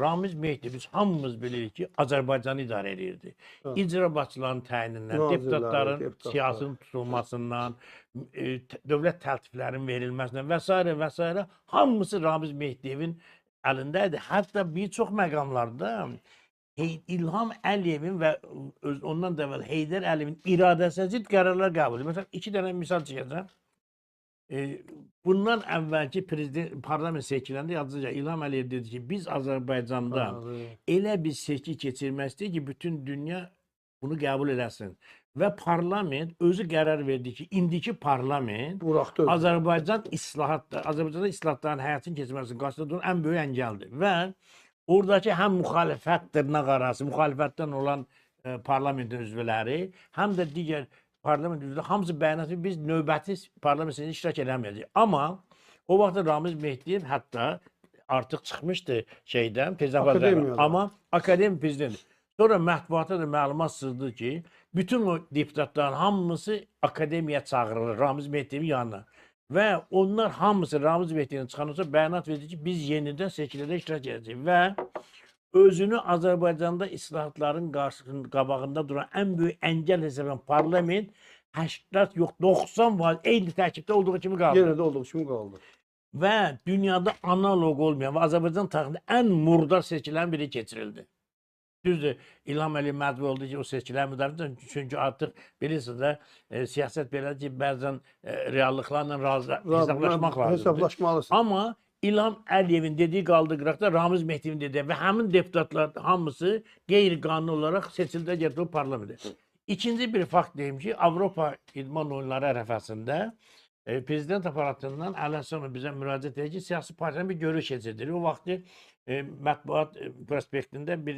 Ramiz Mehdi biz hamımız bilirik ki Azərbaycanı idarə edirdi. Evet. İcra başçılarının təyinindən, Nazirləri, deputatların deputatlar. siyasının tutulmasından, dövlət təltiflərinin verilməsindən və s. və s. hamısı Ramiz Mehdiyevin əlindədir. Hətta bir çox məqamlarda İlham Əliyevin və ondan da əvvəl Heydər Əliyevin iradəsinə zidd qərarlar qəbul edir. Məsələn, 2 dənə misal çəkəcəm. Bundan əvvəlki prezident parlament seçkilərində yazıcı İlham Əliyev dedi ki, biz Azərbaycanda elə bir seçki keçirmək istəyir ki, bütün dünya bunu qəbul eləsin. Və parlament özü qərar verdi ki, indiki parlament Azərbaycanda islahatların həyatını keçirməsinin qarşısında duran ən böyük əngəldir. Və oradakı həm müxalifət dırnaqarası, müxalifətdən olan parlamentin üzvləri, həm də digər parlament üzvləri hamısı bəyanat edir, biz növbəti parlament seçimində iştirak eləməyəcəyik. Amma o vaxt Ramiz Mehdiyev hətta artıq çıxmışdı şeydən, amma akademik prezident. Sonra mətbuata da məlumat sızdı ki, bütün o deputatların hamısı akademiyaya çağırılır Ramiz Mehdiyevin yanına. Və onlar hamısı Ramiz Mehdiyevin çıxandan sonra bəyanat verdi ki, biz yenidən seçkilərdə iştirak edəcəyik. Və özünü Azərbaycanda islahatların qabağında duran ən böyük əngəl hesab edən parlament 80 yox 90% eyni tərkibdə olduğu kimi qaldı. Yenə də olduğu kimi qaldı. Və dünyada analoq olmayan və Azərbaycan tarixində ən murdar seçkilərin biri keçirildi. Düzdür, İlham Əliyev məcbur oldu ki, o seçkiləri müdafiə etsin. Çünki artıq bilirsiniz də siyasət belədir ki, bəzən reallıqlarla hesablaşmaq lazımdır. Amma İlham Əliyevin dediyi qaldı qıraqda, Ramiz Mehdiyevin dediyi və həmin deputatlar hamısı qeyri-qanuni olaraq seçildi gətirib parlamentə. İkinci bir fakt deyim ki, Avropa İdman Oyunları ərəfəsində prezident aparatından Əli Həsənov bizə müraciət edir ki, siyasi partiyanın bir görüş keçirdir. O vaxtı mətbuat prospektində bir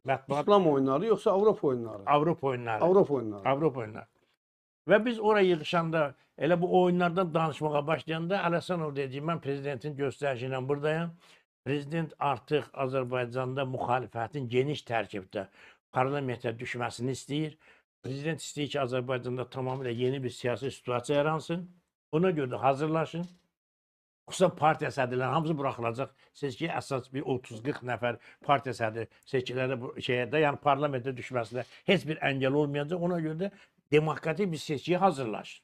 mətbuat... İslam oyunları yoxsa Avropa oyunları? Avropa oyunları. Avropa oyunları. Avropa oyunları. Və biz oraya yığışanda, elə bu oyunlardan danışmağa başlayanda Əli Həsənov dedi, mən prezidentin göstərişi ilə buradayım. Prezident artıq Azərbaycanda müxalifətin geniş tərkibdə parlamentə düşməsini istəyir. Prezident istəyir ki, Azərbaycanda tamamilə yeni bir siyasi situasiya yaransın. Ona görə də hazırlaşın. Xüsusən partiya sədrləri hamısı buraxılacaq. Seçkiyə əsas bir 30-40 nəfər partiya sədri seçkilərdə, yəni parlamentə düşməsinə heç bir əngəl olmayacaq. Ona görə də demokratik bir seçkiyə hazırlaşın.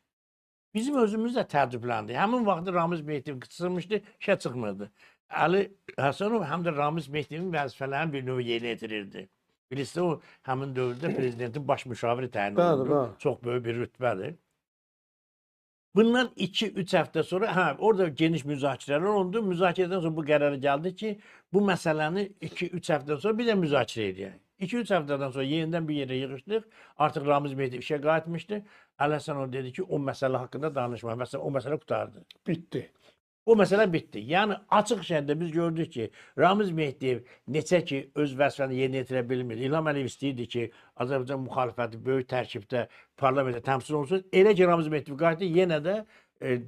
Bizim özümüz də təəccübləndik. Həmin vaxtda Ramiz Mehdiyev qısılmışdı, işə çıxmırdı. Əli Həsənov həm də Ramiz Mehdiyevin vəzifələrini bir növ yerinə yetirirdi. Bilirsiniz, o həmin dövrdə prezidentin baş müşaviri təyin olundu. Çox böyük bir rütbədir. Bundan 2-3 həftə sonra, orada geniş müzakirələr oldu. Müzakirədən sonra bu qərara gəldi ki, bu məsələni 2-3 həftədən sonra bir də müzakirə edək. 2-3 həftədən sonra yenidən bir yerə yığışdıq. Artıq Ramiz Mehdiyev işə qayıtmışdı. Əli Həsənov dedi ki, o məsələ haqqında danışma. Məsələn, o məsələ qurtardı. Bitdi. O məsələ bitdi. Yəni, açıq şəkildə biz gördük ki, Ramiz Mehdiyev neçə ki, öz vəzifəni yerinə yetirə bilmir. İlham Əliyev istəyirdi ki, Azərbaycan müxalifəti böyük tərkibdə parlamentə təmsil olsun. Elə ki, Ramiz Mehdiyev qayıtdı, yenə də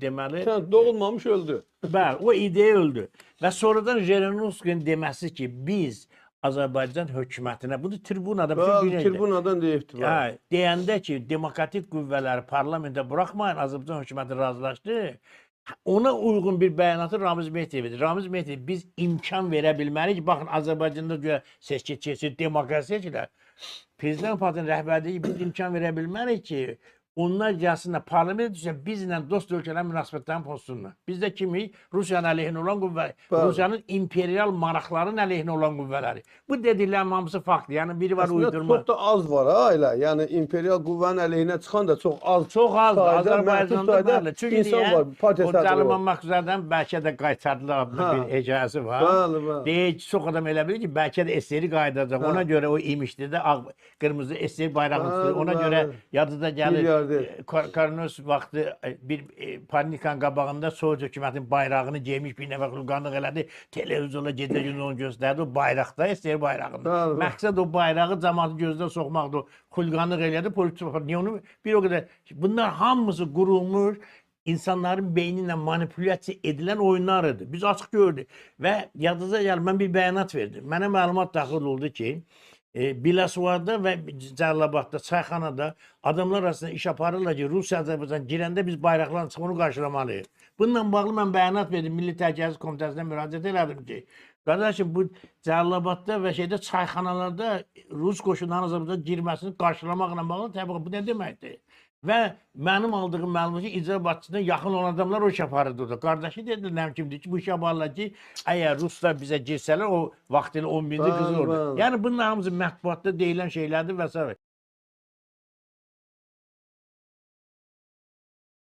deməli... Sən doğulmamış öldü. Bəli, o ideya öldü. Və sonradan Jirinovskinin deməsi ki, biz Azərbaycan hökumətinə, bunu tribunada... Tribunadan deyibdi. Deyəndə ki, demokratik qüvvələri parlamentə buraxmayın, Azərbaycan hökuməti razılaşdı. Ona uyğun bir bəyanatı Ramiz Mehdiyev edir. Ramiz Mehdiyev biz imkan verə bilməliyik ki, baxın Azərbaycanda görə seçki keçir, demokrasiya seçilər. Prezident partinin rəhbərliyi biz imkan verə bilməliyik ki, onlar gəlsinlər, parlamentə düşsə bizlə dost ölkələrin münasibətlərini pozsunlar. Bizdə kimi Rusiyanın əleyhinə olan qüvvələri, Rusiyanın imperial maraqların əleyhinə olan qüvvələri. Bu dediklərin hamısı fakt. Yəni biri var uydurma. Çox da az var elə. Yəni imperial qüvvənin əleyhinə çıxan da çox az. Çox az. Azərbaycanda bəli. Çünki o Cəliman Məxzədən bəlkə də qaytardılar adlı bir hekayəsi var. Deyək ki, çox adam elə bilir ki, bəlkə də SSR qayıdacaq. Ona görə o imişlidə qırmızı SSR bayrağını tutur. Ona görə yadıda gəlir. Koronavirus vaxtı bir panikanın qabağında Sovet hökumətinin bayrağını geymiş bir nəfər xulqanlıq elədi. Televizorla gecə-gündüz onu göstərdi. O bayraqda, SSR bayrağında. Məqsəd o bayrağı cəmaatın gözünə soxmaqdır. O xulqanlıq elədi. Niyə onu bir o qədər... Bunlar hamısı qurulmuş, insanların beyni ilə manipulyasiya edilən oyunlarıdır. Biz açıq gördük. Və yadınıza gəlir, mən bir bəyanat verdim. Mənə məlumat daxil oldu ki, Biləsuvarda və Cəlilabadda, çayxanada adamlar arasında iş aparırlar ki, Rusiya Azərbaycan girəndə biz bayraqların çıxımını qarşılamalıyıq. Bununla bağlı mən bəyanat verdim, Milli Təhlükəsizlik Komitəsinə müraciət elədim ki, Qardaşım bu Cəlilabadda və şeydə çayxanalarda Rus qoşunlarının Azərbaycana girməsini qarşılamaqla bağlı təbii bu nə deməkdir? Və mənim aldığım məlumat ki, icra başçısına yaxın olan adamlar o iş aparırdı da. Qardaşı dedi, nə kimdir ki, bu iş aparırlar ki, əgər Ruslar bizə girsələr, o vaxtilə 10 minlik qızı orada. Bəli. Yəni bunun hamısı mətbuatda deyilən şeylərdir və s.